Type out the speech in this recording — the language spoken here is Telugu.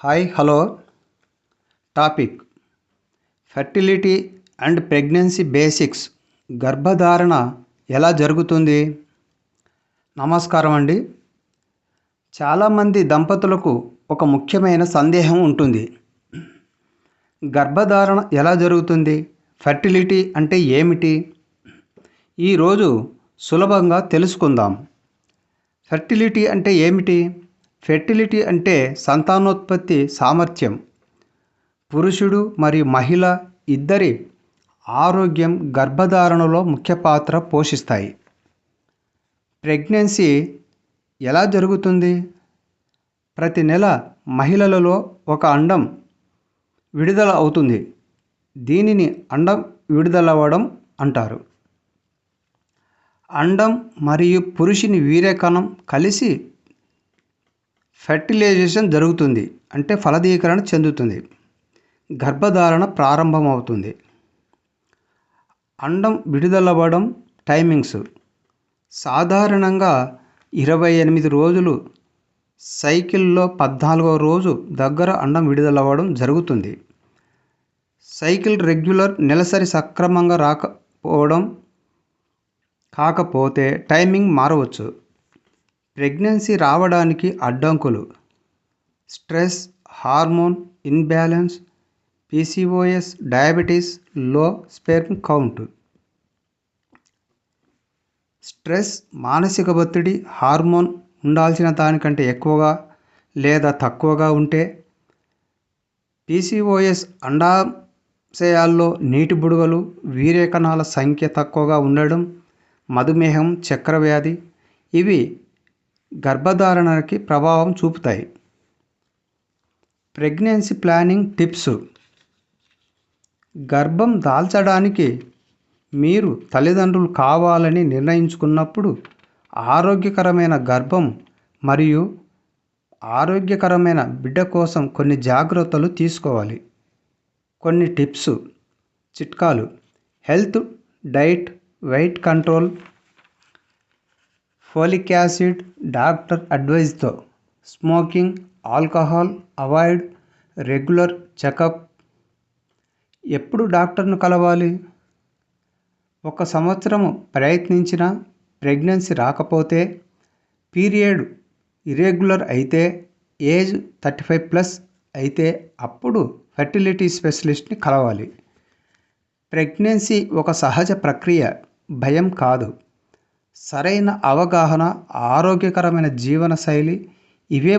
Hi hello topic fertility and pregnancy basics గర్భధారణ ఎలా జరుగుతుంది. నమస్కారం అండి. చాలామంది దంపతులకు ఒక ముఖ్యమైన సందేహం ఉంటుంది. గర్భధారణ ఎలా జరుగుతుంది, ఫెర్టిలిటీ అంటే ఏమిటి? ఈరోజు సులభంగా తెలుసుకుందాం. ఫెర్టిలిటీ అంటే ఏమిటి? ఫెర్టిలిటీ అంటే సంతానోత్పత్తి సామర్థ్యం. పురుషుడు మరియు మహిళ ఇద్దరి ఆరోగ్యం గర్భధారణలో ముఖ్య పాత్ర పోషిస్తాయి. ప్రెగ్నెన్సీ ఎలా జరుగుతుంది? ప్రతి నెల మహిళలలో ఒక అండం విడుదల అవుతుంది. దీనిని అండం విడుదలవ్వడం అంటారు. అండం మరియు పురుషుని వీర్యకణం కలిసి ఫెర్టిలైజేషన్ జరుగుతుంది, అంటే ఫలదీకరణ చెందుతుంది. గర్భధారణ ప్రారంభమవుతుంది. అండం విడుదలవ్వడం టైమింగ్స్ సాధారణంగా 28 రోజులు, సైకిల్లో 14వ రోజు దగ్గర అండం విడుదలవ్వడం జరుగుతుంది. సైకిల్ రెగ్యులర్ నెలసరి సక్రమంగా కాకపోతే టైమింగ్ మారవచ్చు. ప్రెగ్నెన్సీ రావడానికి అడ్డంకులు: stress, hormone imbalance, PCOS, diabetes, లో స్పెర్మ్ కౌంట్. స్ట్రెస్ మానసిక ఒత్తిడి, హార్మోన్ ఉండాల్సిన దానికంటే ఎక్కువగా లేదా తక్కువగా ఉంటే. పీసీఓఎస్ అండాశయాల్లో నీటి బుడగలు, వీర్యకణాల సంఖ్య తక్కువగా ఉండడం, మధుమేహం, చక్కెరవ్యాధి ఇవి గర్భధారణకి ప్రభావం చూపుతాయి. ప్రెగ్నెన్సీ ప్లానింగ్ టిప్స్: గర్భం దాల్చడానికి మీరు తల్లిదండ్రులు కావాలని నిర్ణయించుకున్నప్పుడు ఆరోగ్యకరమైన గర్భం మరియు ఆరోగ్యకరమైన బిడ్డ కోసం కొన్ని జాగ్రత్తలు తీసుకోవాలి. కొన్ని టిప్స్, చిట్కాలు: health, diet, weight control, folic acid doctor అడ్వైజ్తో, smoking, alcohol avoid, regular checkup. ఎప్పుడు డాక్టర్ను కలవాలి? 1 సంవత్సరం ప్రయత్నించిన ప్రెగ్నెన్సీ రాకపోతే, పీరియడ్ ఇర్రెగ్యులర్ అయితే, ఏజ్ 35+ అయితే అప్పుడు ఫెర్టిలిటీ స్పెషలిస్ట్ని కలవాలి. ప్రెగ్నెన్సీ ఒక సహజ ప్రక్రియ, భయం కాదు. సరైన అవగాహన, ఆరోగ్యకరమైన జీవనశైలి ఇవే